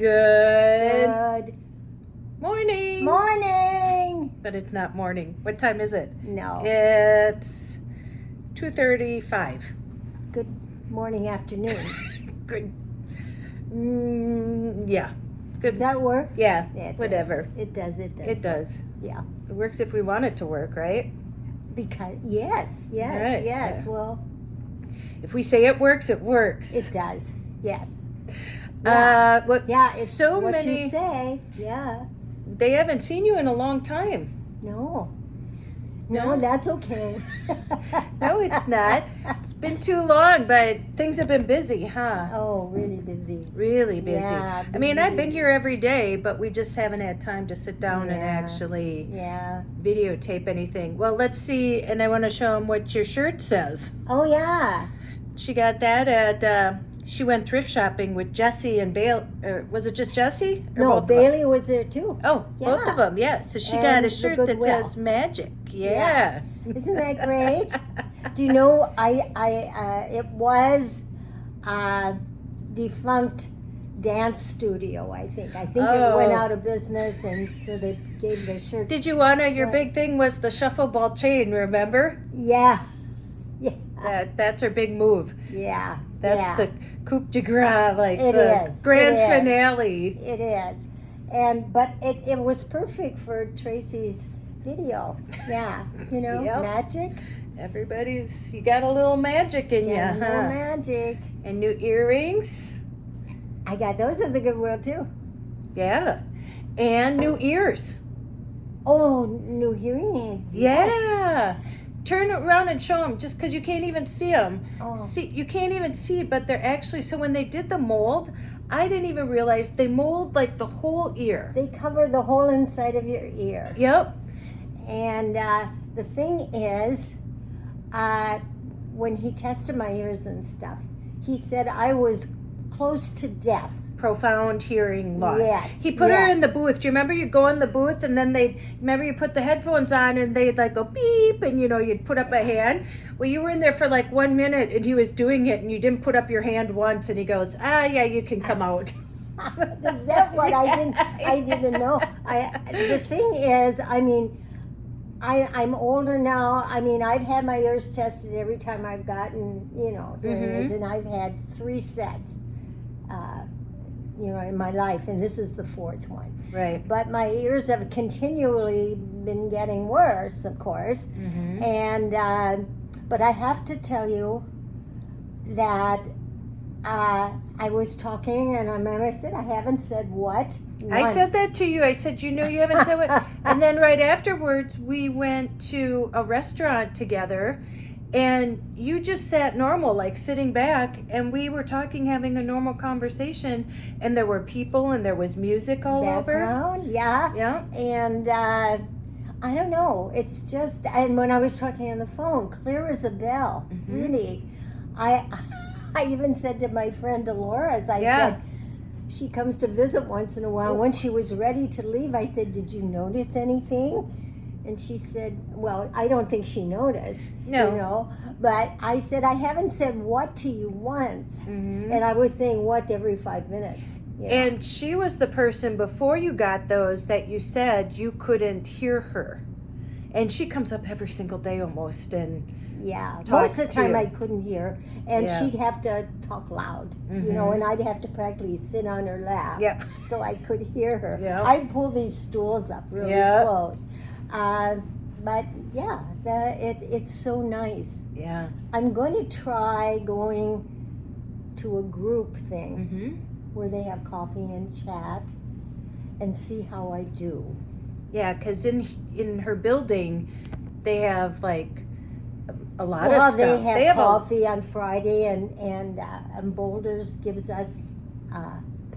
Good morning. Morning. But it's not morning. What time is it? No. It's 2:35. Good morning, afternoon. Good. Yeah. Good. Does that work? Yeah. It Whatever. Does. It does. It does. Yeah. It works if we want it to work, right? Because yes. Right. Yes. Yeah. Well, if we say it works, it works. it does. Yes. What? Yeah. It's so what many. you say. Yeah. They haven't seen you in a long time. No. No? No, that's okay. No, it's not. It's been too long, but things have been busy, huh? Oh, really busy. Really busy. Yeah, I mean, I've been busy. here every day, but we just haven't had time to sit down and actually Yeah. videotape anything. Well, let's see, and I want to show them what your shirt says. Oh, yeah. She got that at, she went thrift shopping with Jessie and Bailey. Was it just Jessie? Or No, both of them? Bailey was there too. Oh, both Yeah. of them, yeah. So she And got the a shirt that Goodwill. says magic. Yeah. Yeah. Isn't that great? Do you know, it was a defunct dance studio, I think. I think it went out of business, and so they gave the shirt. Did you want to, your big thing was the shuffle ball chain, remember? Yeah. Yeah. That's her big move. Yeah. That's the coup de grace, like It the is. grand It is. finale. It is. But it was perfect for Tracy's video. Yeah. You know, Yep. magic. You got a little magic in Yeah, you, no huh? magic. And new earrings. I got those at the Goodwill too. Yeah. And new ears. Oh, new hearing aids. Yes. Yeah. Turn around and show them, just because you can't even see them. Oh. See, you can't even see, but they're actually, so when they did the mold, I didn't even realize they mold like the whole ear. They cover the whole inside of your ear. Yep. And the thing is, when he tested my ears and stuff, he said I was close to deaf. Profound hearing loss. Yes, He put her yes. in the booth. Do you remember you go in the booth and then remember you put the headphones on and they'd like go beep and you'd put up a hand? Well, you were in there for like 1 minute and he was doing it and you didn't put up your hand once and he goes, yeah, you can come out. Is that what I didn't know? The thing is, I mean, I'm older now. I mean, I've had my ears tested every time I've gotten, hearing aids, and I've had 3 sets, in my life, and this is the 4th one. Right. But my ears have continually been getting worse, of course, and but I have to tell you that I was talking, and I remember I said I haven't said what. I said that to you. I said, you haven't said what. And then right afterwards, we went to a restaurant together, and you just sat normal, like sitting back, and we were talking, having a normal conversation, and there were people, and there was music all Background, over. yeah. Yeah. And I don't know. It's just, and when I was talking on the phone, clear as a bell, really. I even said to my friend Dolores, I said, she comes to visit once in a while. When she was ready to leave, I said, did you notice anything? And she said, well, I don't think she noticed, but I said, I haven't said what to you once. And I was saying what every 5 minutes. And she was the person before you got those that you said you couldn't hear her. And she comes up every single day almost and most of the time I couldn't hear, and she'd have to talk loud, and I'd have to practically sit on her lap so I could hear her. I'd pull these stools up really close. But it's so nice. Yeah. I'm going to try going to a group thing where they have coffee and chat and see how I do. Yeah, because in her building, they have like a lot of stuff. They have coffee on Friday, and Boulders gives us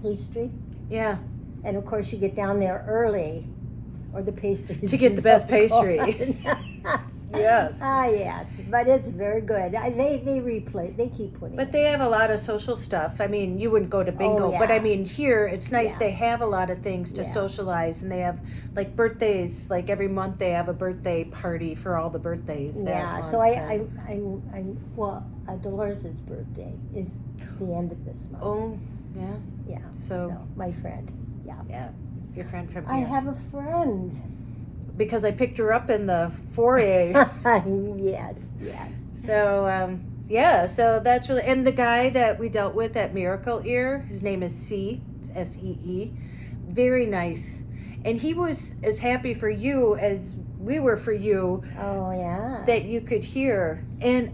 pastry. Yeah. And of course, you get down there early, or the pastry to get the best pastry. Yes. Yes, but it's very good. They replay. They keep putting. But they have a lot of social stuff. I mean, you wouldn't go to bingo, but I mean, here it's nice. They have a lot of things to socialize, and they have like birthdays. Like every month, they have a birthday party for all the birthdays. So Dolores' birthday is the end of this month. Oh, yeah. Yeah. So my friend. Yeah, your friend from I here. have a friend. Because I picked her up in the foyer. Yes. So, so that's really, and the guy that we dealt with at Miracle Ear, his name is C, it's S-E-E, very nice. And he was as happy for you as we were for you. Oh, yeah. That you could hear. And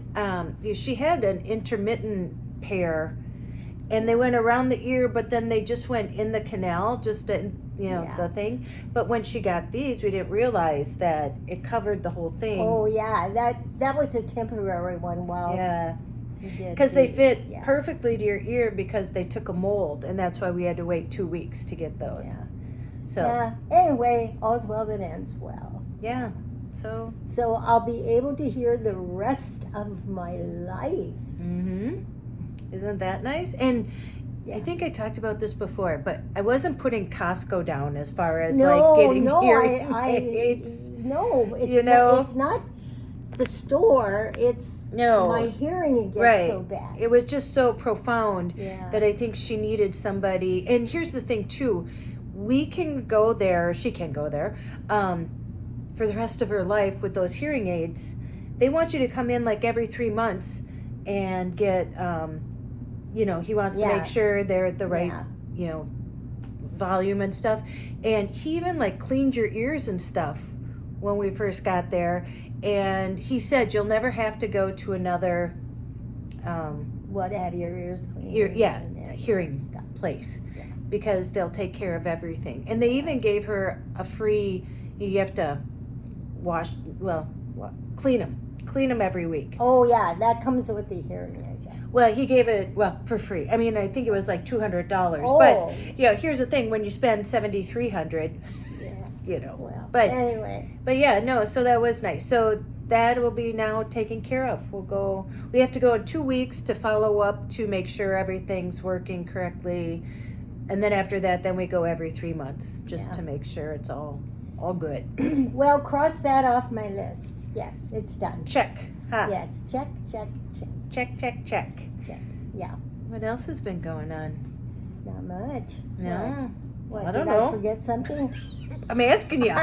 she had an intermittent pair, and they went around the ear, but then they just went in the canal, just to, the thing. But when she got these, we didn't realize that it covered the whole thing. Oh, yeah. That was a temporary one. Wow. Yeah. Because they fit perfectly to your ear because they took a mold, and that's why we had to wait 2 weeks to get those. Yeah. So. Anyway, all's well that ends well. Yeah. So I'll be able to hear the rest of my life. Mm-hmm. Isn't that nice? And I think I talked about this before, but I wasn't putting Costco down as far as getting hearing aids. No, it's not the store. It's my hearing gets so bad. It was just so profound that I think she needed somebody. And here's the thing too, we can go there. She can go there for the rest of her life with those hearing aids. They want you to come in like every 3 months and get. He wants to make sure they're at the right, volume and stuff. And he even cleaned your ears and stuff when we first got there. And he said you'll never have to go to another. To have your ears cleaned? Hearing place, because they'll take care of everything. And they even gave her a free. You have to clean them every week. Oh yeah, that comes with the hearing aid. Well, he gave it for free. I mean, I think it was like $200. Oh. But here's the thing: when you spend $7,300, Well, But anyway, so that was nice. So that will be now taken care of. We'll go. We have to go in 2 weeks to follow up to make sure everything's working correctly, and then after that, then we go every 3 months just to make sure it's all good. Well, cross that off my list. Yes, it's done. Check. Huh? Yes, check. Check. Yeah. What else has been going on? Not much. No. What? I don't Did know. I forget something? I'm asking you.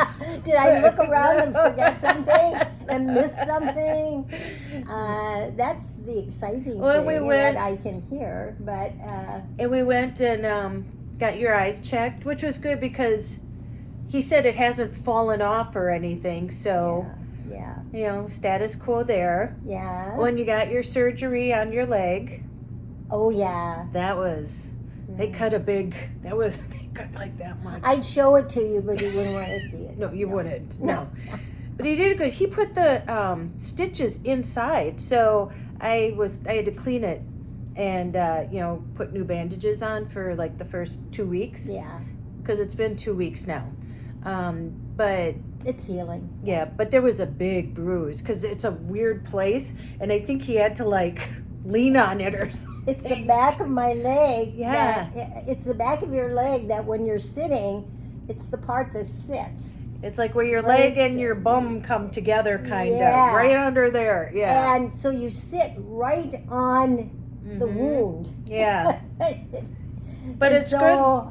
Did I look around and forget something and miss something? That's the exciting thing that I can hear. But and we went and got your eyes checked, which was good because he said it hasn't fallen off or anything. So. Yeah. Status quo there. Yeah. When you got your surgery on your leg. Oh, yeah. That was, they cut they cut like that much. I'd show it to you, but you wouldn't want to see it. No, you wouldn't. No. But he did good. He put the stitches inside. So I had to clean it and, put new bandages on for the first 2 weeks. Yeah. Because it's been 2 weeks now. But it's healing. Yeah, but there was a big bruise because it's a weird place, and I think he had to lean on it or something. It's the back of my leg. Yeah. It's the back of your leg that when you're sitting, it's the part that sits. It's like where your leg and your bum come together, kind of. Right under there. Yeah. And so you sit right on the wound. Yeah. But it's good. So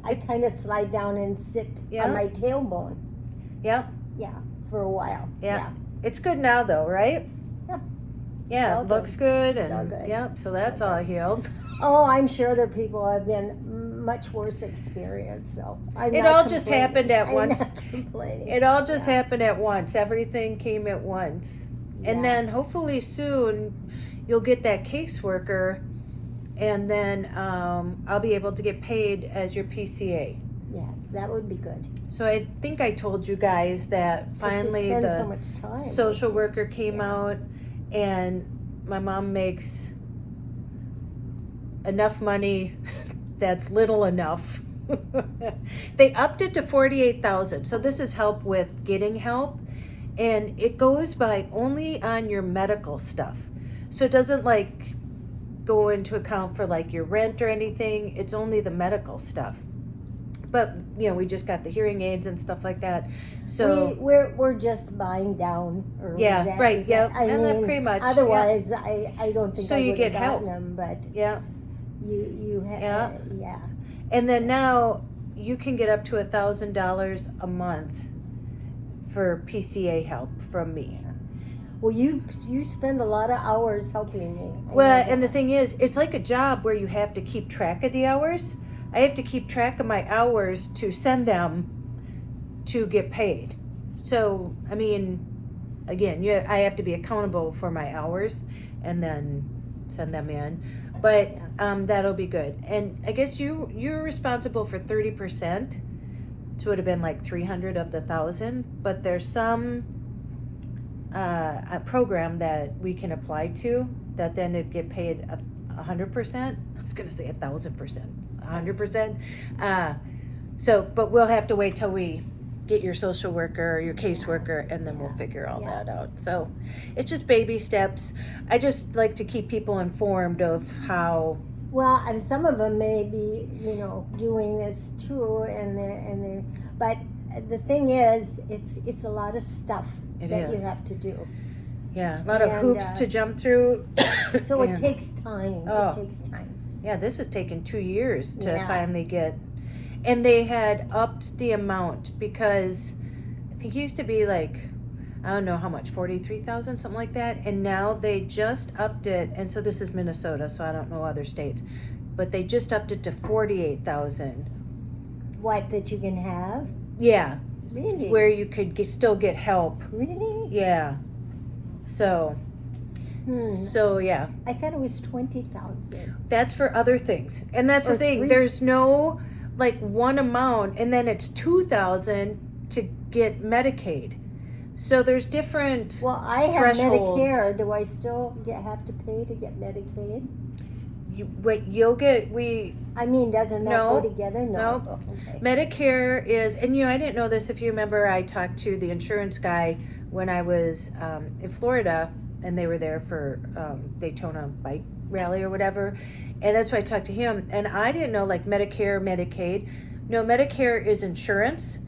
I kind of slide down and sit on my tailbone. Yep. Yeah, for a while. Yeah. It's good now, though, right? Yep. Yeah, it looks good. And, it's all good. Yep, so that's all healed. Oh, I'm sure other people have been much worse experience, so it all just happened at once. I'm not complaining. It all just happened at once. Everything came at once. And then hopefully soon you'll get that caseworker, and then I'll be able to get paid as your PCA. Yes, that would be good. So I think I told you guys that finally the so much time. social worker came out, and my mom makes enough money that's little enough. They upped it to $48,000. So this is help with getting help, and it goes by only on your medical stuff. So it doesn't go into account for your rent or anything. It's only the medical stuff. But we just got the hearing aids and stuff like that. So we're just buying down. Right. Yeah. I mean, then pretty much. Otherwise, I don't think so I you would get have help. gotten them. But yeah, you have And then now you can get up to $1,000 a month for PCA help from me. Well, you spend a lot of hours helping me. Well, and the thing is, it's like a job where you have to keep track of the hours. I have to keep track of my hours to send them to get paid. So, I mean, again, I have to be accountable for my hours and then send them in. But that'll be good. And I guess you're responsible for 30%. So it would have been like 300 of the 1,000. But there's some a program that we can apply to that then it'd get paid 100%. I was going to say 1,000%, 100%. So, but we'll have to wait till we get your social worker or your caseworker, and then we'll figure all that out. So it's just baby steps. I just like to keep people informed of how. Well, and some of them may be, doing this too, and they're. But the thing is, it's a lot of stuff that you have to do. Yeah, a lot of hoops to jump through. So it takes time. Oh. It takes time. Yeah, this has taken 2 years to finally get. And they had upped the amount because I think it used to be like, I don't know how much, 43,000, something like that. And now they just upped it. And so this is Minnesota, so I don't know other states. But they just upped it to 48,000. What, that you can have? Yeah. Really? Where you could still get help. Really? Yeah. So, so yeah. I thought it was 20,000. That's for other things. And that's the thing. 3. There's no like one amount, and then it's 2,000 to get Medicaid. So there's different. Well, I have thresholds. Medicare. Do I still have to pay to get Medicaid? You'll get I mean, doesn't that No. go together? No. Nope. Oh, okay. Medicare is, and I didn't know this. If you remember, I talked to the insurance guy when I was in Florida, and they were there for Daytona bike rally or whatever, and that's why I talked to him. And I didn't know like Medicare, Medicaid. No, Medicare is insurance,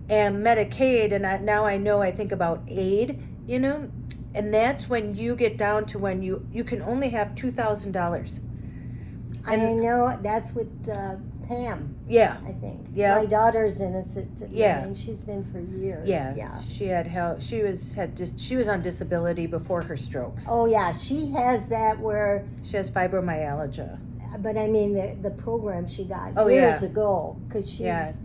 and Medicaid, and now I know. I think about aid, and that's when you get down to when you can only have $2,000. I know that's with Pam. Yeah. I think. Yeah. My daughter's in assisted Yeah. living. She's been for years. Yeah. She had help. She was on disability before her strokes. Oh yeah, she has that where. She has fibromyalgia. But I mean the program she got Oh, years yeah. ago because she's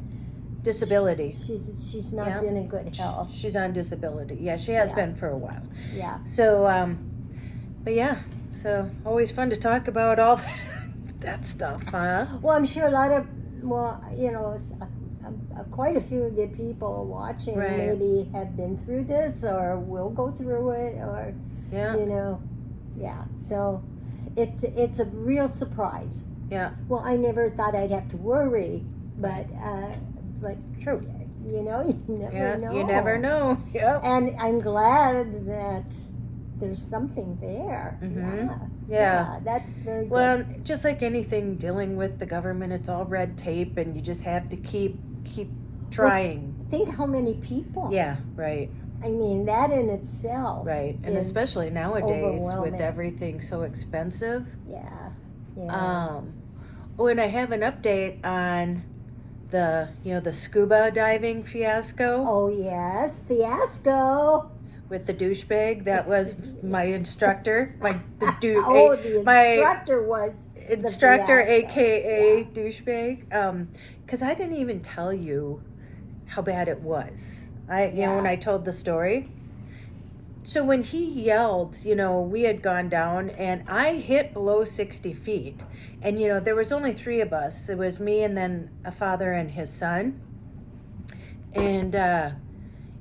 Disability. she's not been in good health. She's on disability. Yeah, she has Yeah. been for a while. Yeah. So, but yeah, so always fun to talk about all that stuff, huh? Well, I'm sure a lot of quite a few of the people watching Right. maybe have been through this or will go through it or Yeah. yeah. So it's a real surprise. Yeah. Well, I never thought I'd have to worry, but True. you never know. You never know. Yep. And I'm glad that there's something there. Mhm. Yeah. Yeah. That's very good. Well, just like anything dealing with the government, it's all red tape, and you just have to keep trying. Think how many people. Yeah. Right. I mean, that in itself. Right. And is especially nowadays with overwhelming. everything so expensive. Yeah. Yeah. And I have an update on the scuba diving fiasco Oh yes, fiasco. with the douchebag that was my instructor, The my instructor was the instructor, fiasco. aka Yeah. douchebag. Because I didn't even tell you how bad it was. Yeah. When I told the story. So when he yelled, we had gone down, and I hit below 60 feet. And, there was only 3 of us. There was me and then a father and his son. And,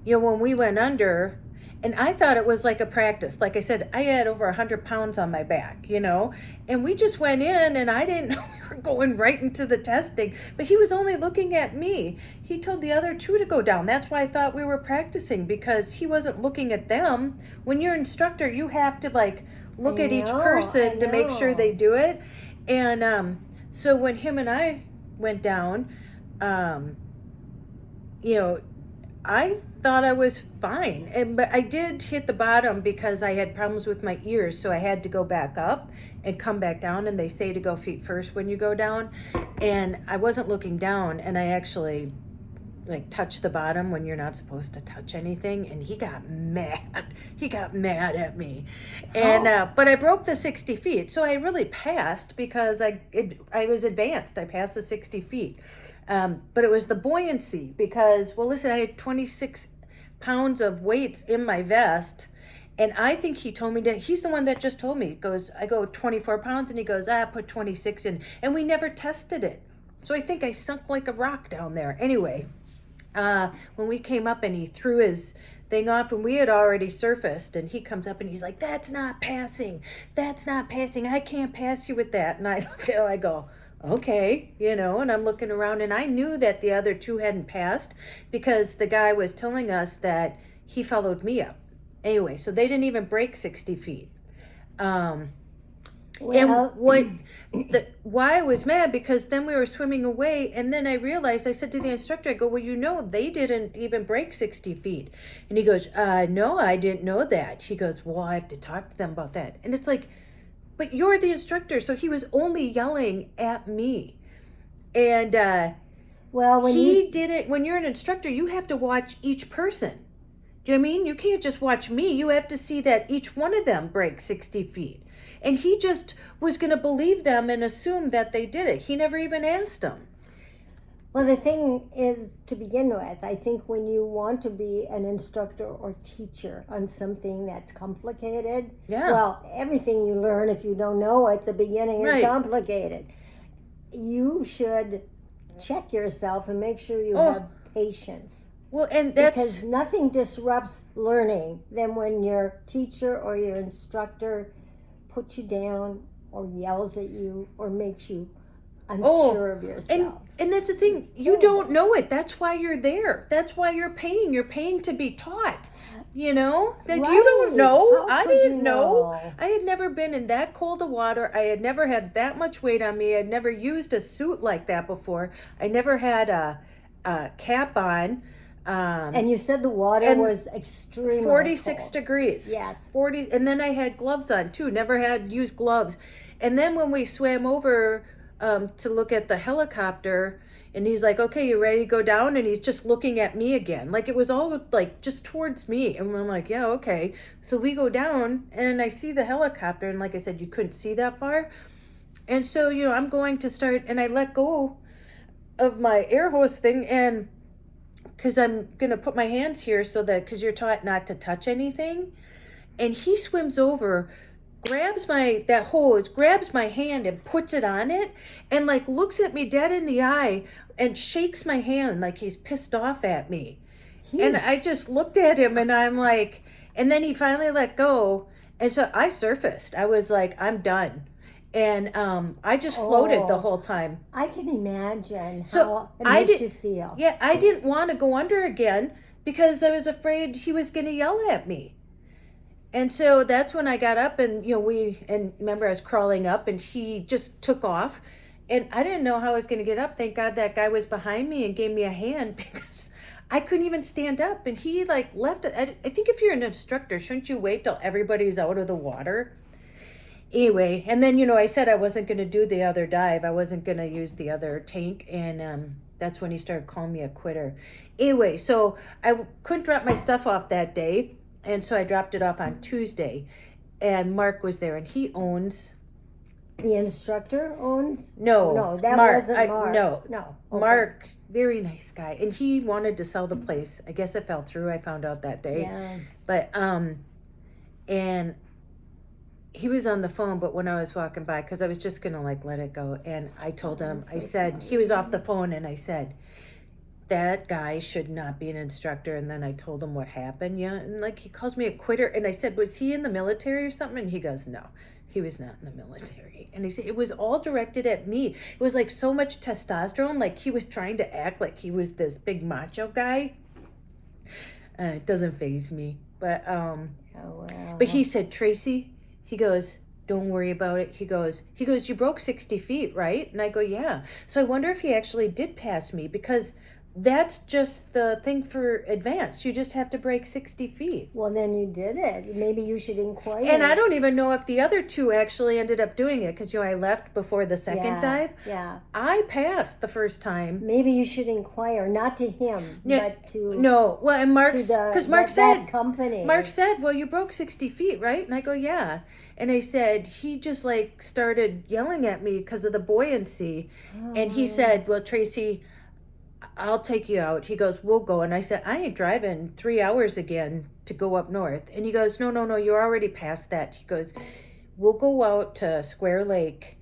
when we went under, and I thought it was like a practice. Like I said, I had over 100 pounds on my back, and we just went in, and I didn't know we were going right into the testing. But he was only looking at me. He told the other 2 to go down. That's why I thought we were practicing, because he wasn't looking at them. When you're an instructor, you have to look at each person to make sure they do it. And so when him and I went down, I thought I was fine, but I did hit the bottom because I had problems with my ears, so I had to go back up and come back down. And they say to go feet first when you go down, and I wasn't looking down, and I actually like touched the bottom when you're not supposed to touch anything, and he got mad. He got mad at me, and but I broke the 60 feet, so I really passed because I was advanced. I passed the 60 feet. But it was the buoyancy because, well, listen, I had 26 pounds of weights in my vest. And I think he told me that he's the one that just told me, I go 24 pounds, and he goes, put 26 in. And we never tested it. So I think I sunk like a rock down there. Anyway, when we came up and he threw his thing off, and we had already surfaced, and he comes up and he's like, that's not passing. That's not passing. I can't pass you with that. And I looked at him, I go, okay, and I'm looking around, and I knew that the other two hadn't passed because the guy was telling us that he followed me up. Anyway, so they didn't even break 60 feet. And why I was mad, because then we were swimming away, and then I realized, I said to the instructor, I go, well, they didn't even break 60 feet. And he goes, no, I didn't know that. He goes, well, I have to talk to them about that. And it's like, but you're the instructor, so he was only yelling at me. And did it. When you're an instructor, you have to watch each person. Do you know what I mean? You can't just watch me. You have to see that each one of them breaks 60 feet. And he just was going to believe them and assume that they did it. He never even asked them. Well, the thing is, to begin with, I think when you want to be an instructor or teacher on something that's complicated, well, everything you learn, if you don't know at the beginning, is complicated. You should check yourself and make sure you have patience. Well, and that's because nothing disrupts learning than when your teacher or your instructor puts you down or yells at you or makes you unsure of yourself. And that's the thing. You don't know it. That's why you're there. That's why you're paying. You're paying to be taught. You don't know. I didn't know. I had never been in that cold of water. I had never had that much weight on me. I'd never used a suit like that before. I never had a cap on. And you said the water was extremely 46 cold. Degrees. Yes. 40. And then I had gloves on too. Never had used gloves. And then when we swam over to look at the helicopter, and he's like, okay, you ready to go down? And he's just looking at me again. Like, it was all like just towards me. And I'm like, yeah, okay. So we go down, and I see the helicopter. And like I said, you couldn't see that far. And so, I'm going to start, and I let go of my air hose thing, and because I'm going to put my hands here because you're taught not to touch anything. And he swims over, grabs my hand and puts it on it, and like looks at me dead in the eye and shakes my hand like he's pissed off at me. And I just looked at him, and I'm like, and then he finally let go. And so I surfaced. I was like, I'm done. And I just floated the whole time. I can imagine how it makes you feel. Yeah, I didn't want to go under again because I was afraid he was going to yell at me. And so that's when I got up, and remember I was crawling up, and he just took off, and I didn't know how I was going to get up. Thank God that guy was behind me and gave me a hand because I couldn't even stand up, and he like left. I think if you're an instructor, shouldn't you wait till everybody's out of the water? Anyway, and then, I said I wasn't going to do the other dive. I wasn't going to use the other tank, and that's when he started calling me a quitter. Anyway, so I couldn't drop my stuff off that day, and so I dropped it off on Tuesday, and Mark was there, and he owns... The instructor owns? No, that wasn't Mark. No. Okay. Mark, very nice guy, and he wanted to sell the place. I guess it fell through. I found out that day. Yeah. But, and... he was on the phone, but when I was walking by, because I was just going to let it go. And I told him, he was off the phone, and I said, that guy should not be an instructor. And then I told him what happened. Yeah. And he calls me a quitter. And I said, was he in the military or something? And he goes, no, he was not in the military. And he said, it was all directed at me. It was like so much testosterone. Like he was trying to act like he was this big macho guy. It doesn't faze me. But, but he said, Tracy, he goes, don't worry about it. He goes, you broke 60 feet, right? And I go, yeah. So I wonder if he actually did pass me, because that's just the thing for advanced. You just have to break 60 feet. Well, then you did it. Maybe you should inquire. And I don't even know if the other two actually ended up doing it because, I left before the second dive. Yeah. I passed the first time. Maybe you should inquire, not to him, but to... No, well, and Mark's... Because Mark said... that company. Mark said, well, you broke 60 feet, right? And I go, yeah. And I said, he just, started yelling at me because of the buoyancy. Oh. And he said, well, Tracy... I'll take you out. He goes, we'll go. And I said, I ain't driving 3 hours again to go up north. And he goes, no, you're already past that. He goes, we'll go out to Square Lake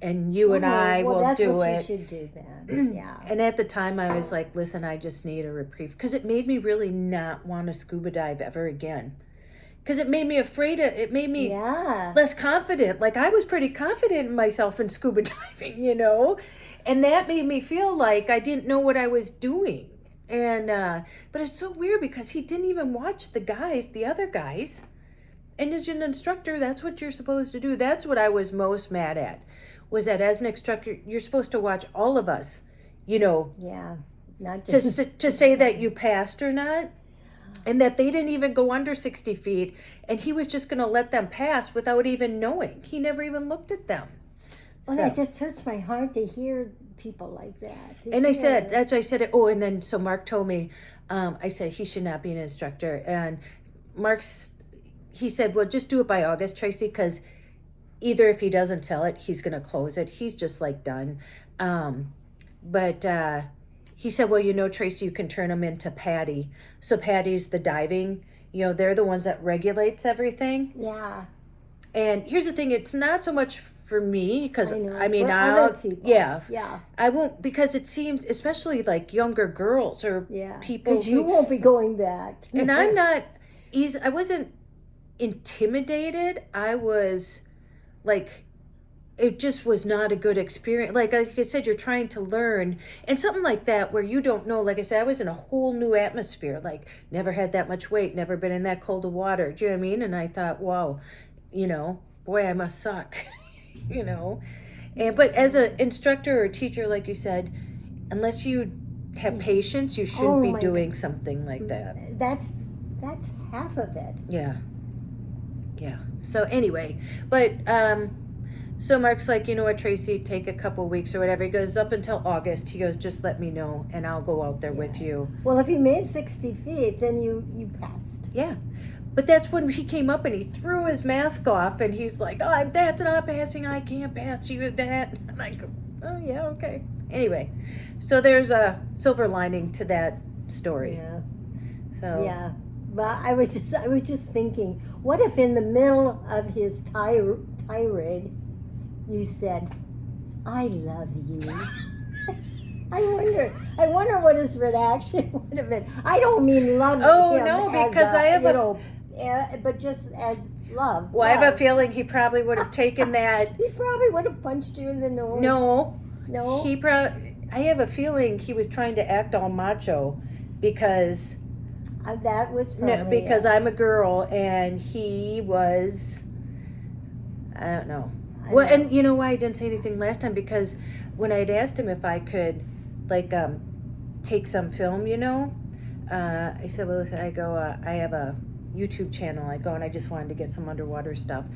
and you and I will do it. Well, that's what you should do then. Yeah. And at the time I was like, listen, I just need a reprieve. Because it made me really not want to scuba dive ever again. Because it made me afraid it made me less confident. Like I was pretty confident in myself in scuba diving, And that made me feel like I didn't know what I was doing. And but it's so weird because he didn't even watch the other guys. And as an instructor, that's what you're supposed to do. That's what I was most mad at, was that as an instructor, you're supposed to watch all of us, Yeah, not just... to say that you passed or not. And that they didn't even go under 60 feet. And he was just going to let them pass without even knowing. He never even looked at them. Well, it just hurts my heart to hear people like that. And I said, that's why I said it. Oh, and then so Mark told me, I said he should not be an instructor. And he said, well, just do it by August, Tracy, because either if he doesn't sell it, he's going to close it. He's just done. But he said, well, Tracy, you can turn them into Patty. So Patty's the diving, they're the ones that regulates everything. Yeah. And here's the thing, it's not so much for me, because other people. Yeah. I won't, because it seems, especially younger girls or people. Because you won't be going back. And I'm not, I wasn't intimidated. I was it just was not a good experience. Like I said, you're trying to learn, and something like that where you don't know. Like I said, I was in a whole new atmosphere. Never had that much weight, never been in that cold of water. Do you know what I mean? And I thought, wow, boy, I must suck, And but as an instructor or teacher, like you said, unless you have patience, you shouldn't be doing something like that. That's half of it. Yeah. So anyway, but so Mark's like, you know what, Tracy, take a couple weeks or whatever. He goes, up until August. He goes, just let me know and I'll go out there with you. Well, if you made 60 feet, then you passed. Yeah. But that's when he came up and he threw his mask off and he's like, oh, that's not passing. I can't pass you that. And I go, oh, yeah, okay. Anyway, so there's a silver lining to that story. Yeah. So. Yeah. But I was just thinking, what if in the middle of his tirade, you said, I love you. I wonder what his reaction would have been. I don't mean love. Oh, no, because I have but just as love. Well, love. I have a feeling he probably would have taken that. He probably would have punched you in the nose. No. I have a feeling he was trying to act all macho because... that was probably because I'm a girl and he was... I don't know. And you know why I didn't say anything last time? Because when I'd asked him if I could, take some film, I said, well, I have a YouTube channel. I go, and I just wanted to get some underwater stuff.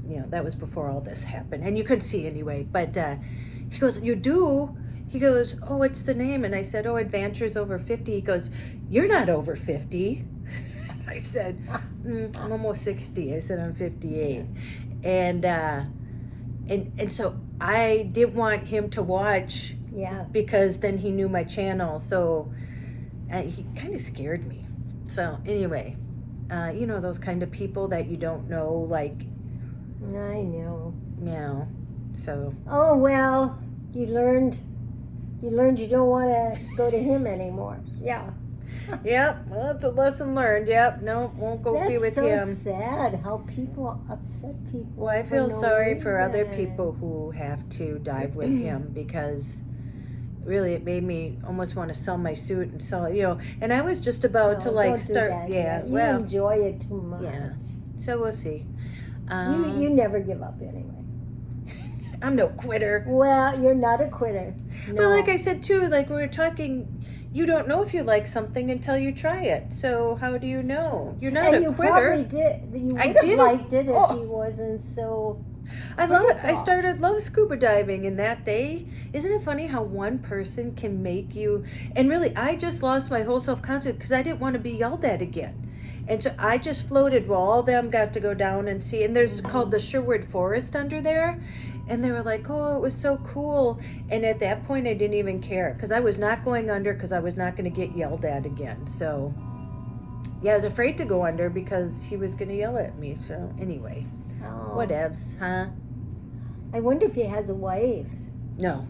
That was before all this happened. And you couldn't see anyway. But he goes, you do? He goes, oh, what's the name? And I said, oh, Ad-Van-Tures Over50. He goes, you're not over 50. I said, I'm almost 60. I said, I'm 58. And so I didn't want him to watch because then he knew my channel. So he kind of scared me. So anyway, those kind of people that you don't know, I know. Yeah. So. Oh, well, you learned you don't want to go to him anymore. Yeah. Yep, well, it's a lesson learned. Yep, no, won't go be with him. That's so sad how people upset people. Well, I feel sorry for other people who have to dive with him because really it made me almost want to sell my suit and sell it, and I was just about to don't start. Do that. Yeah, you enjoy it too much. Yeah, so we'll see. You never give up anyway. I'm no quitter. Well, you're not a quitter. No. Well, like I said too, we were talking, you don't know if you like something until you try it. So how do you know? You're not and a you quitter. Probably did. You I would have did. liked it if Oh. he wasn't so. I love it. I critical. started love scuba diving in that day. Isn't it funny how one person can make you? And really, I just lost my whole self-concept because I didn't want to be yelled at again. And so I just floated while all of them got to go down and see. And there's called the Sherwood Forest under there. And they were like, oh, it was so cool. And at that point, I didn't even care because I was not going under because I was not going to get yelled at again. So, yeah, I was afraid to go under because he was going to yell at me. So, anyway, whatevs, huh? I wonder if he has a wife. No.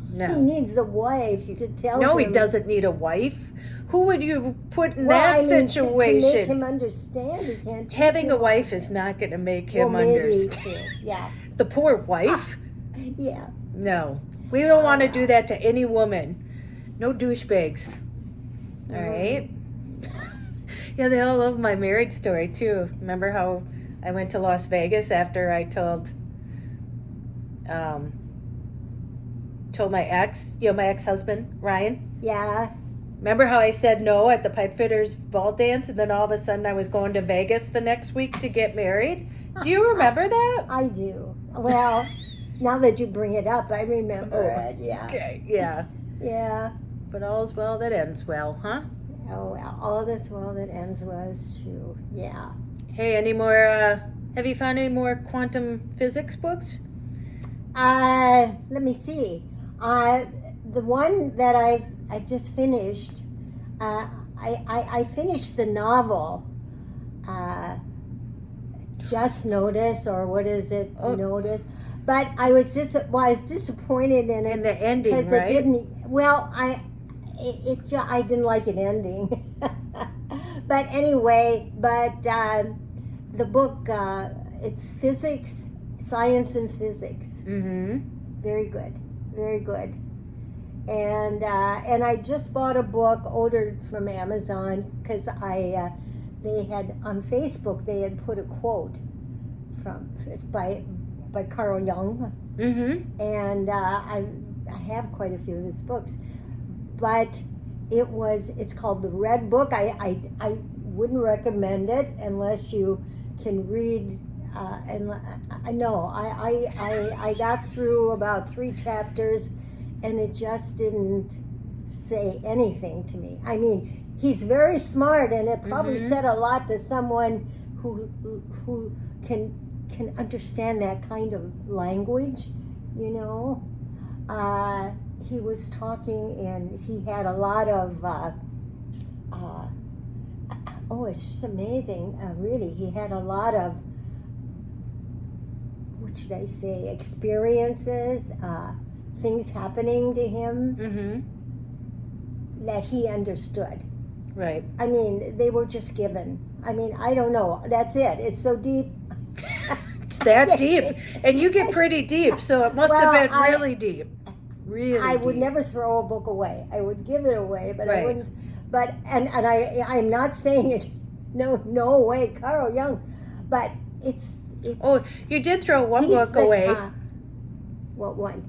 He No. needs a wife to tell him. No, he doesn't need a wife. Who would you put in Well, that I mean, situation? to make him understand, he can't. Having a wife is not going to make him understand. Too. Yeah. The poor wife? Yeah. No. We don't want to do that to any woman. No douchebags. All right? Yeah, they all love my marriage story, too. Remember how I went to Las Vegas after I told my ex-husband, Ryan? Yeah. Remember how I said no at the pipe fitters ball dance, and then all of a sudden I was going to Vegas the next week to get married? Do you remember that? I do. Well, now that you bring it up, I remember it. Yeah. Okay, yeah. Yeah. But all's well that ends well, huh? Oh, well, all that's well that ends well is true. Yeah. Hey, any more, have you found any more quantum physics books? Let me see. The one that I've just finished, I finished the novel, Just Notice, or what is it? Oh. Notice. But I was disappointed in it. In the ending, because right? it didn't. Well, I didn't like an ending. But anyway, the book, it's physics, science, and physics. Mm-hmm. Very good, very good. And I just bought a book ordered from Amazon because they had on Facebook they had put a quote by Carl Jung. Mm-hmm. And I have quite a few of his books, but it's called The Red Book. I wouldn't recommend it unless you can read. I got through about 3 chapters, and it just didn't say anything to me. I mean, he's very smart, and it probably said a lot to someone who can understand that kind of language, you know. He was talking, and he had a lot of it's just amazing, really. He had a lot of, what should I say, experiences, things happening to him that he understood. Right. I mean, they were just given. I mean, I don't know. That's it. It's so deep. It's that deep. And you get pretty deep, so it must have been really deep. Really I would deep. never throw a book away. I would give it away, but Right. I wouldn't. But I'm not saying it. No way, Carl Jung. But it's. Oh, you did throw one he's book the away. What one?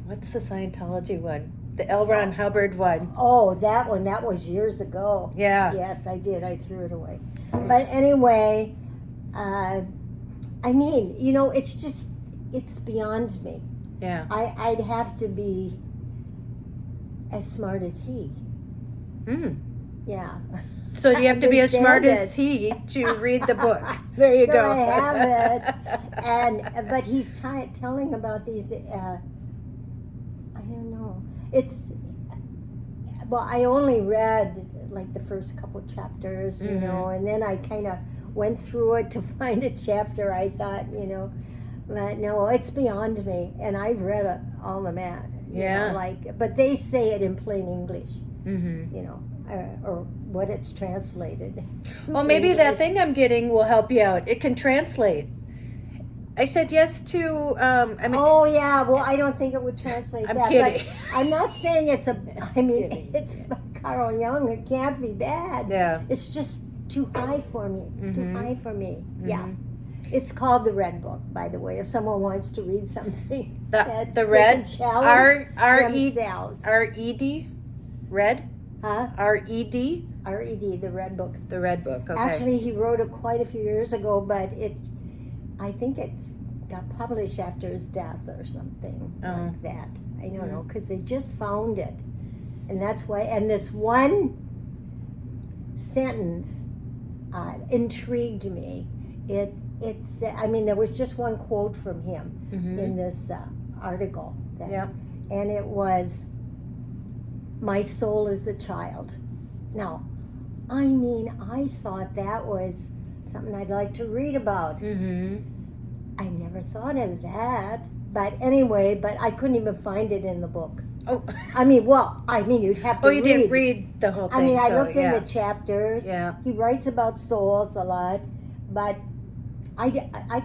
What's the Scientology one? The L. Ron Hubbard one. Oh, that one. That was years ago. Yeah. Yes, I did. I threw it away. But anyway, I mean, you know, it's beyond me. Yeah. I'd have to be as smart as he. Yeah. So you have to be as smart Understand as he to read the book. There you So go. I have it, but he's telling about these. I don't know. I only read like the first couple chapters, you know, and then I kind of went through it to find a chapter I thought, you know, but no, it's beyond me, and I've read all of that. Yeah. You know, but they say it in plain English, Mm-hmm. you know, or what it's translated. Well, maybe that thing I'm getting will help you out. It can translate. I said yes to. Oh yeah, well I don't think it would translate I'm that. kidding. But I'm not saying it's a. I mean, Kidding. it's Carl Jung. It can't be bad. Yeah. It's just too high for me. Too Mhm. high for me. Yeah. It's called The Red Book, by the way. If someone wants to read something, The they red can challenge R-E-D. themselves. R-E-D. Red? Huh? R-E-D? R-E-D, the Red Book. The Red Book, okay. Actually, he wrote it quite a few years ago, but I think it's got published after his death or something like that. I don't know, because they just found it. And that's why, and this one sentence intrigued me. I mean, there was just one quote from him in this article. And it was, "My soul is a child." Now, I mean, I thought that was something I'd like to read about. I never thought of that. But anyway, I couldn't even find it in the book. Oh. I mean, you'd have to read. Oh, you didn't read the whole thing. I mean, I looked in the chapters. Yeah. He writes about souls a lot, but I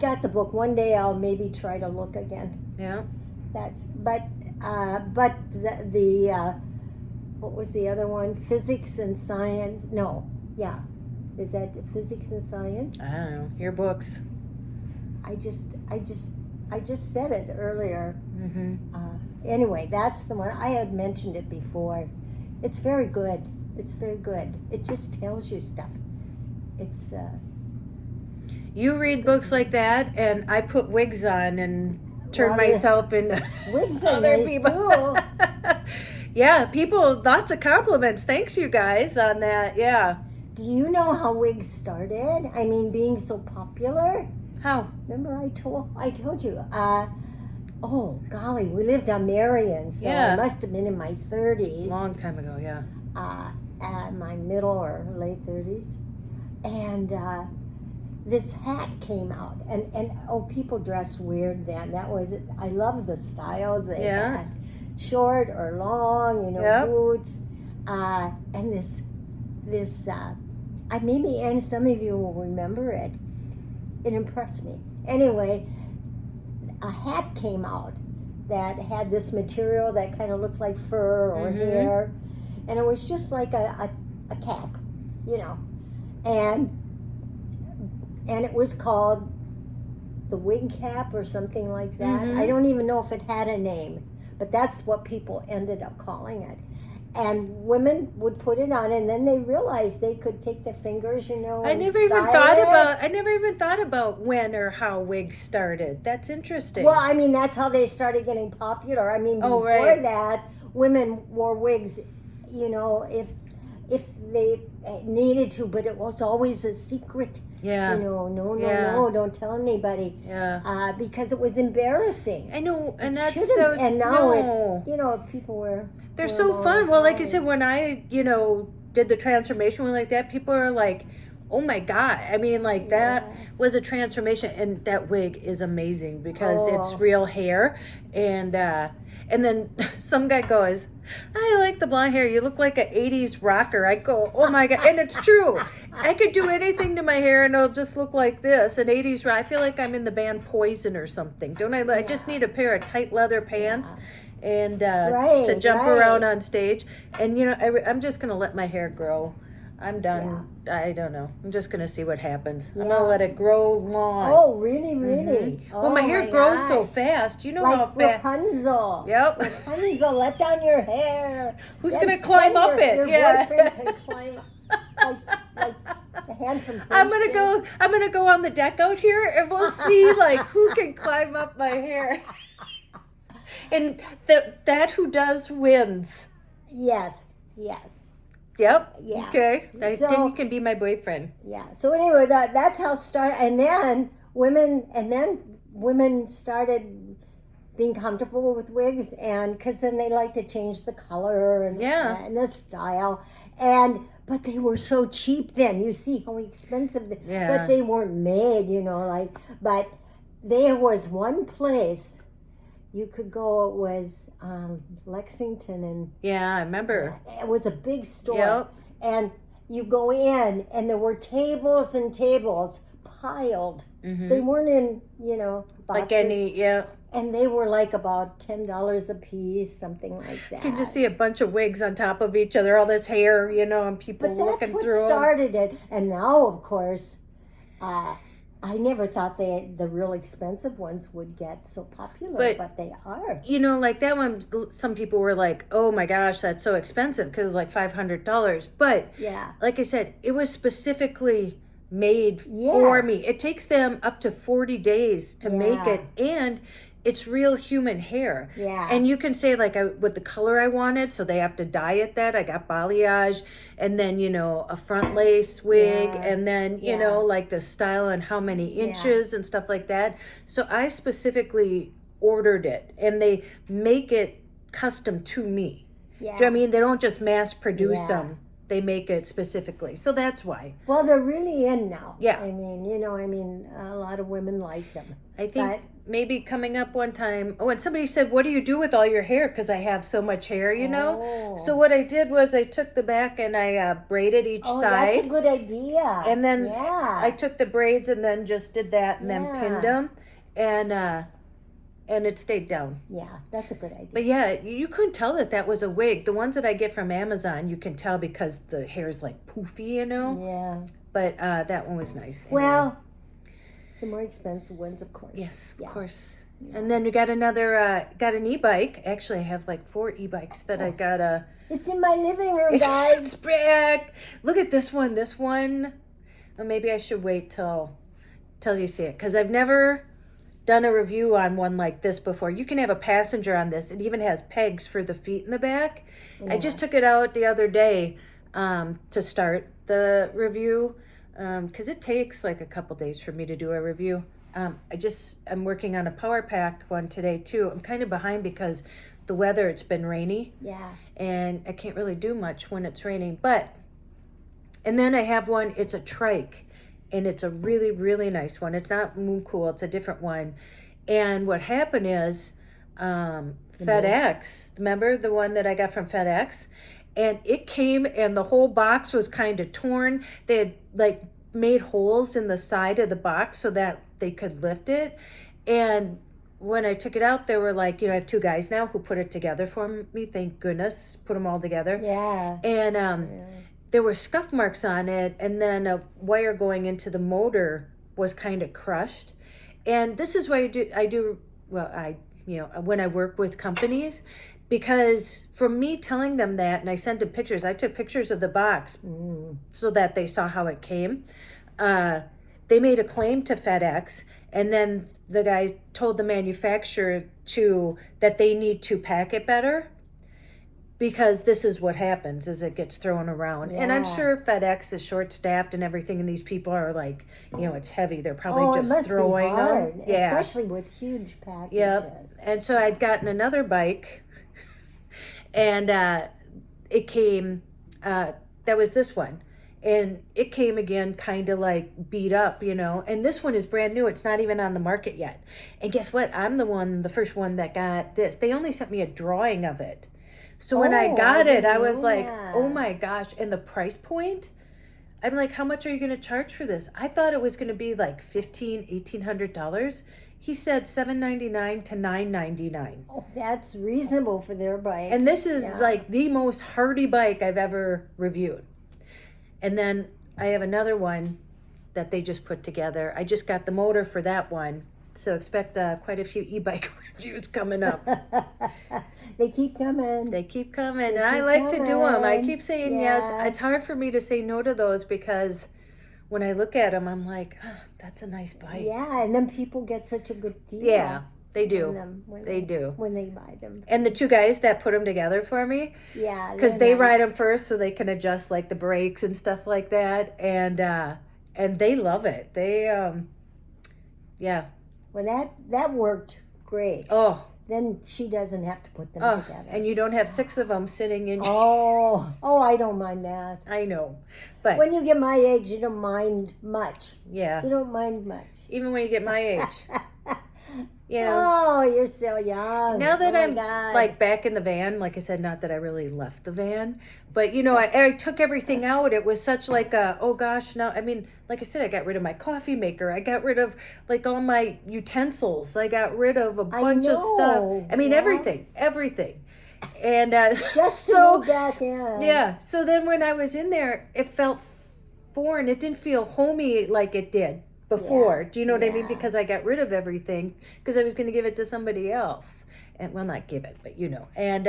got the book. One day I'll maybe try to look again. Yeah. But what was the other one? Physics and Science. No, yeah. Is that Physics and Science? I don't know. Your books. I just said it earlier. Anyway, that's the one. I had mentioned it before. It's very good. It's very good. It just tells you stuff. It's. You read books like that, and I put wigs on and turn myself into wigs are other nice people. Too. Yeah, people. Lots of compliments. Thanks, you guys, on that. Yeah. Do you know how wigs started? I mean, being so popular. How? Remember I told you. Oh golly, we lived on Marion, so I must have been in my 30s. Long time ago, yeah. My middle or late 30s, and this hat came out, and people dressed weird then. That was it. I love the styles they had, short or long, boots, and this maybe, and some of you will remember it. It impressed me. Anyway, a hat came out that had this material that kind of looked like fur or hair, and it was just like a cap, and it was called the wig cap or something like that. I don't even know if it had a name, but that's what people ended up calling it. And women would put it on, and then they realized they could take their fingers, I never even thought about when or how wigs started. That's interesting. Well, I mean, that's how they started getting popular. I mean, before that, women wore wigs, if they needed to, but it was always a secret. Yeah. No, don't tell anybody. Yeah. Because it was embarrassing. I know, and that's so. And now, people were. They're so fun. Well, like I said, when I, did the transformation like that, people are like, "Oh my God!" I mean, like that was a transformation, and that wig is amazing because it's real hair, and then some guy goes, "I like the blonde hair. You look like an '80s rocker." I go, "Oh my God!" And it's true. I could do anything to my hair, and it'll just look like this. An '80s rock. I feel like I'm in the band Poison or something. Don't I? I just need a pair of tight leather pants. And to jump around on stage, and I'm just gonna let my hair grow. I'm done. I don't know. I'm just gonna see what happens. I'm gonna let it grow long. Oh, really, really? Well, my hair grows so fast. You know like how fast. Rapunzel. Yep. Rapunzel, let down your hair. Who's gonna climb up it? Your boyfriend can climb like the handsome prince. I'm gonna go on the deck out here, and we'll see who can climb up my hair. And that who does wins. Yes. Yep. Yeah. Okay. Then you can be my boyfriend. Yeah. So anyway, that's how and then women started being comfortable with wigs, and because then they like to change the color and the style, but they were so cheap then. You see how expensive but they weren't made. But there was one place you could go. It was Lexington, and I remember. It was a big store, and you go in, and there were tables and tables piled. They weren't in boxes. Like any and they were like about $10 a piece, something like that. You can just see a bunch of wigs on top of each other, all this hair, and people looking through. But that's what started it, and now of course. I never thought the real expensive ones would get so popular, but they are. You know, like that one, some people were like, oh my gosh, that's so expensive because it was like $500. But Yeah. like I said, it was specifically made for me. It takes them up to 40 days to make it, and it's real human hair. Yeah. And you can say like with the color I wanted, so they have to dye it that. I got balayage, and then, you know, a front lace wig, and then, you know, like the style and how many inches and stuff like that. So I specifically ordered it, and they make it custom to me. Yeah. Do you know what I mean? They don't just mass produce them. They make it specifically. So that's why. Well, they're really in now. Yeah. I mean, you know, a lot of women like them. I think maybe coming up one time, and somebody said, what do you do with all your hair? Because I have so much hair, you know? So what I did was I took the back and I braided each side. That's a good idea. And then I took the braids and then just did that and then pinned them. And it stayed down. Yeah, that's a good idea. But yeah, you couldn't tell that was a wig. The ones that I get from Amazon, you can tell because the hair is like poofy, you know? Yeah. But that one was nice. Anyway. Well, the more expensive ones, of course. Yes, of course. Yeah. And then we got got an e-bike. Actually, I have like 4 e-bikes that I got. It's in my living room, guys. It's back. Look at this one. This one. Well, maybe I should wait till you see it, because I've never done a review on one like this before. You can have a passenger on this. It even has pegs for the feet in the back. Yeah. I just took it out the other day to start the review, because it takes like a couple days for me to do a review. I'm working on a power pack one today too. I'm kind of behind because the weather, it's been rainy. Yeah. And I can't really do much when it's raining. And then I have one, it's a trike. And it's a really, really nice one. It's not Moon Cool. It's a different one. And what happened is FedEx, remember the one that I got from FedEx? And it came and the whole box was kind of torn. They had like made holes in the side of the box so that they could lift it. And when I took it out, they were like, you know, I have 2 guys now who put it together for me. Thank goodness. Put them all together. Yeah. And there were scuff marks on it, and then a wire going into the motor was kind of crushed. And this is why when I work with companies, because from me telling them that, and I sent them pictures, I took pictures of the box so that they saw how it came. They made a claim to FedEx, and then the guy told the manufacturer that they need to pack it better. Because this is what happens, is it gets thrown around. Yeah. And I'm sure FedEx is short-staffed and everything, and these people are like, you know, it's heavy. They're probably just throwing them. Yeah. Especially with huge packages. Yep. And so I'd gotten another bike, and it came, that was this one. And it came again kind of like beat up, you know. And this one is brand new. It's not even on the market yet. And guess what? I'm the first one that got this. They only sent me a drawing of it. So when I got it, I was like, oh my gosh. And the price point, I'm like, how much are you going to charge for this? I thought it was going to be like $1,800. He said $799 to $999. Oh, that's reasonable for their bike. And this is like the most hardy bike I've ever reviewed. And then I have another one that they just put together. I just got the motor for that one. So expect quite a few e-bike reviews coming up. They keep coming. And I like to do them. I keep saying yes. It's hard for me to say no to those because when I look at them, I'm like, that's a nice bike. Yeah, and then people get such a good deal. Yeah, they do. When they buy them. And the 2 guys that put them together for me. Yeah. Because they ride them first so they can adjust like the brakes and stuff like that. And they love it. They, Well, that worked great. Oh. Then she doesn't have to put them together. And you don't have 6 of them sitting in. Oh, I don't mind that. I know, but when you get my age, you don't mind much. Yeah. You don't mind much. Even when you get my age. You know, oh, you're so young. Now that I'm like back in the van, like I said, not that I really left the van, but you know, I took everything out. It was such like oh gosh, now, I mean, like I said, I got rid of my coffee maker. I got rid of like all my utensils. I got rid of a bunch of stuff. I mean, everything. And just to go back in. Yeah. So then when I was in there, it felt foreign. It didn't feel homey like it did before. Yeah, Do you know what I mean? yeah. Because I got rid of everything because I was going to give it to somebody else. And well, not give it, but you know. And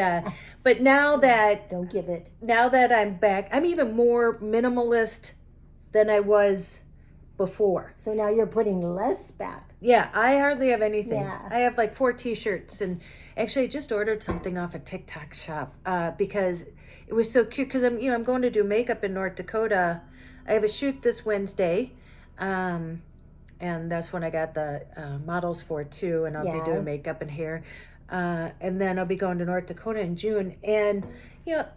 but now that Don't give it. now that I'm back, I'm even more minimalist than I was before. So now you're putting less back. Yeah, I hardly have anything. Yeah. I have like 4 t-shirts, and actually I just ordered something off a TikTok shop because it was so cute because I'm going to do makeup in North Dakota. I have a shoot this Wednesday. And that's when I got the models for too, and I'll be Yeah. doing makeup and hair. And then I'll be going to North Dakota in June. And,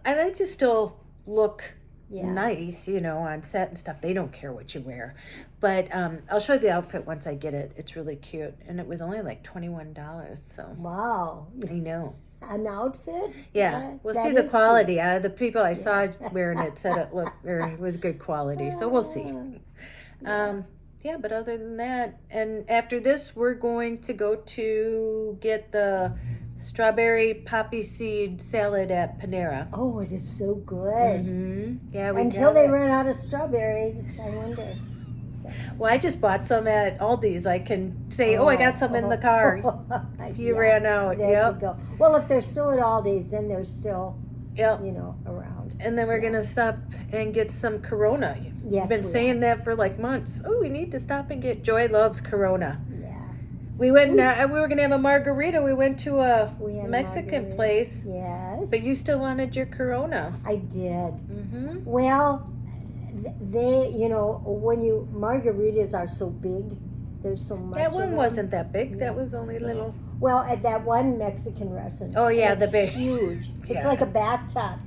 I like to still look nice, on set and stuff. They don't care what you wear. But I'll show you the outfit once I get it. It's really cute. And it was only like $21, so. Wow. I know. An outfit? Yeah, we'll that see the is quality. The people I saw wearing it said it was good quality, so we'll see. Yeah, but other than that, and after this, we're going to go to get the strawberry poppy seed salad at Panera. Oh, it is so good. Yeah, Until they run out of strawberries, I wonder. Well, I just bought some at Aldi's. I can say, I got some in the car. If you ran out, there you go. Well, if they're still at Aldi's, then they're still, around. And then we're gonna stop and get some Corona. Yes, You've been saying that for like months. Oh, we need to stop and get. Joy loves Corona. Yeah. We went. We were gonna have a margarita. We went to a Mexican margarita. place. Yes. But you still wanted your Corona. I did. Mm-hmm. Well, they, when margaritas are so big, there's so much. That of one them. wasn't that big. That was only little. Well, at that one Mexican restaurant. Oh yeah, the it's big. huge. It's like a bathtub.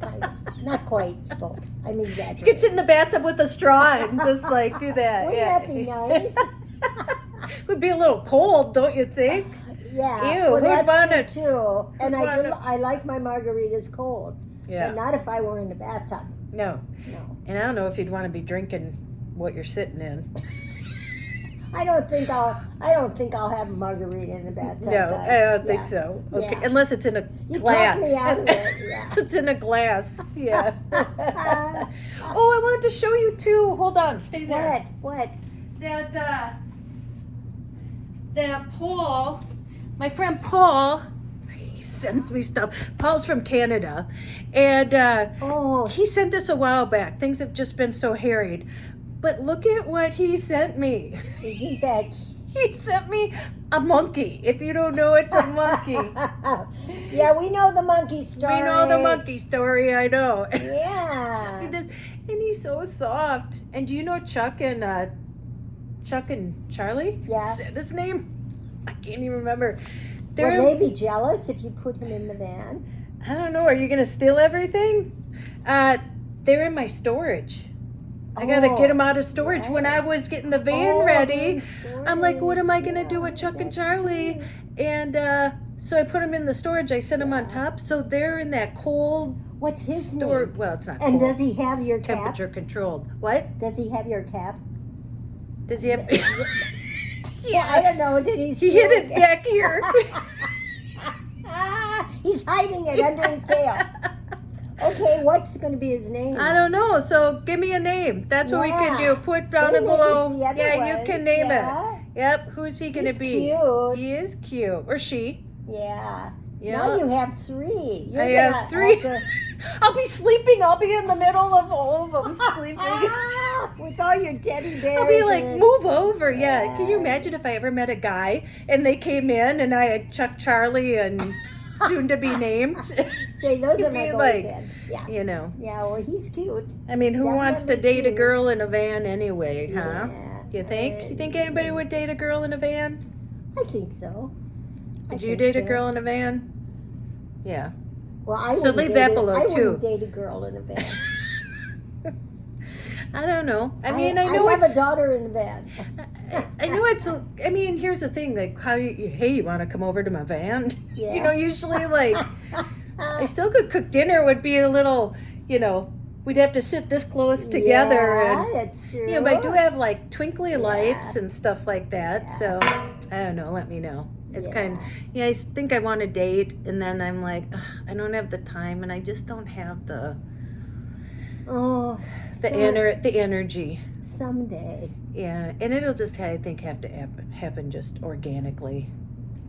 Kind of. Not quite, folks. I'm exaggerating. You could sit in the bathtub with a straw and just like do that. Wouldn't that be nice? Would be a little cold, don't you think? Yeah. Ew, well, who'd that's want true it? too. And Who'd want I like my margaritas cold. Yeah. But not if I were in the bathtub. No. No. And I don't know if you'd want to be drinking what you're sitting in. I don't think I'll have a margarita in the bathtub. No, guys. I don't think so. Okay, Yeah. unless it's in a You glass. talked me out of it. Yeah. Unless it's in a glass. Yeah. Oh, I wanted to show you too. Hold on, stay there. What? That Paul, my friend Paul, he sends me stuff. Paul's from Canada, and he sent this a while back. Things have just been so harried. But look at what he sent me. Isn't that He sent me a monkey. If you don't know, it's a monkey. Yeah, we know the monkey story. We know the monkey story, I know. Yeah. Sent me this, and he's so soft. And do you know Chuck and Charlie? Yeah. Is that his name? I can't even remember. Would They're, they be jealous if you put him in the van? I don't know. Are you going to steal everything? They're in my storage. I got to get them out of storage. right. When I was getting the van ready, storage. I'm like, what am I going to do with Chuck and that's Charlie? true. And so I put them in the storage. I set them on top. So they're in that cold What's his store. name? Well, it's not And cold. does he have It's your cap? temperature controlled. What? Does he have your cap? Does he have? Yeah, I don't know. Did he? He hid it back here. He's hiding it under his tail. Okay, what's going to be his name? I don't know. So give me a name. That's what we can Yeah. do. Put down They it named below. the other Yeah, you ones, can name yeah. it. Yep. Who's he going to He's be? cute. He is cute. Or she. Yeah. Yeah. Now you have 3. You're I gonna have 3. to- I'll be sleeping. I'll be in the middle of all of them sleeping. With all your teddy bears. I'll be like, and- move over. Yeah. Can you Yeah. imagine if I ever met a guy and they came in and I had Chuck, Charlie, and soon to be named? Say, those You'd are my be like, boyfriends. Yeah. You know. Yeah, well, he's cute. I mean, who wants to Definitely date a cute. girl in a van anyway, huh? Yeah. You think? You think anybody would date a girl in a van? I think so. Would you date a girl in a van? Yeah. Well, I So wouldn't leave date that a- below, I too. wouldn't date a girl in a van. I don't know. I mean, I I know have it's. a daughter in a van. I know it's. I mean, here's the thing. Like, how you want to come over to my van? Yeah. You know, usually like I still could cook dinner. Would be a little. You know, we'd have to sit this close together. Yeah, And, that's true. you know, but I do have like twinkly lights Yeah. and stuff like that. Yeah. So I don't know. Let me know. It's kind. Yeah, I think I want to date, and then I'm like, ugh, I don't have the time, and I just don't have the. Oh, The energy. Someday. Yeah, and it'll just, I think, have to happen just organically.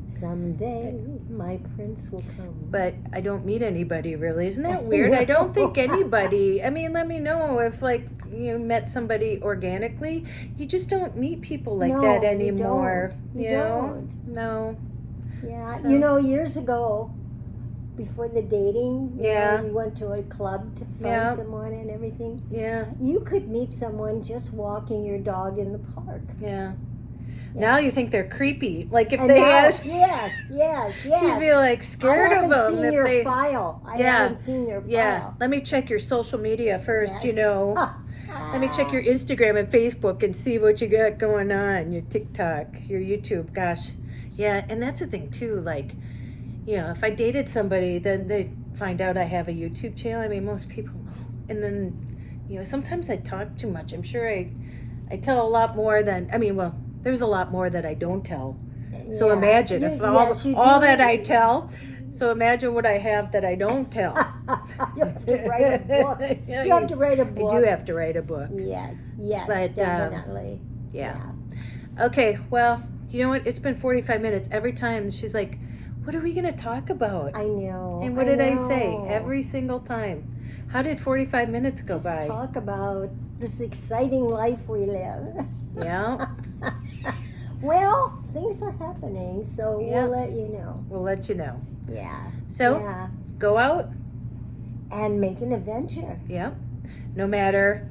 Someday my prince will come. But I don't meet anybody really. Isn't that weird? I don't think anybody. I mean, let me know if like you met somebody organically. You just don't meet people like that anymore. You don't. No. Yeah. So- You know, years ago, before the dating, you Yeah. know, you went to a club to find Yeah. someone and everything. Yeah. You could meet someone just walking your dog in the park. Yeah. Yeah. Now you think they're creepy. Like if And they now- ask, yes. you'd be like I scared of haven't them seen if your they. file. I Yeah. haven't seen your file. Yeah. Let me check your social media first. Yes. You know. Let me check your Instagram and Facebook and see what you got going on. Your TikTok, your YouTube. Gosh, yeah. And that's the thing too. Like, you know, if I dated somebody, then they find out I have a YouTube channel. I mean, most people know. And then, you know, sometimes I talk too much. I'm sure I tell a lot more than. I mean, well, there's a lot more that I don't tell. So Yeah. imagine You- if yes, you all do. that I tell. So imagine what I have that I don't tell. You have to write a book. Yeah, You have to write a book. I do have to write a book. Yes, But, definitely. Yeah. Okay, well, you know what? It's been 45 minutes. Every time she's like, what are we going to talk about? I know. And what did I say? know. Every single time. How did 45 minutes go Just by? talk about this exciting life we live. Yeah. Well, things are happening, so Yeah. we'll let you know. We'll let you know. Yeah. So, yeah. go out. And make an adventure. Yep. No matter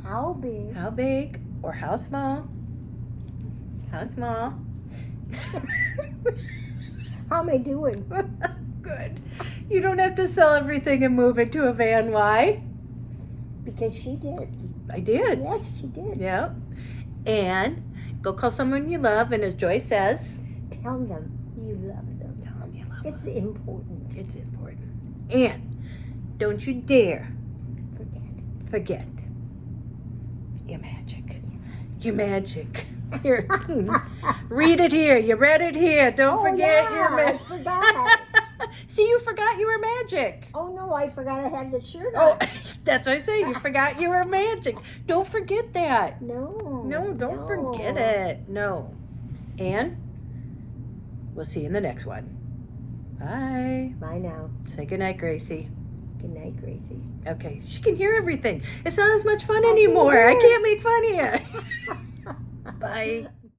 How big? how big or how small. How small. How am I doing? Good. You don't have to sell everything and move into a van. Why? Because she did. I did. Yes, she did. Yep. And go call someone you love, and as Joy says, Tell them you love them. tell them you love them. It's important. It's important. And don't you dare forget your magic. Your magic. Here. Read it here. You read it here. Don't forget your I magic. forgot. See, you forgot you were magic. Oh no, I forgot I had the shirt Oh, on. that's what I say. You forgot you were magic. Don't forget that. No. No, don't forget it. No. And we'll see you in the next one. Bye. Bye now. Say goodnight, Gracie. Good night, Gracie. Okay, she can hear everything. It's not as much fun I can anymore. I hear. can't make fun of you. Bye.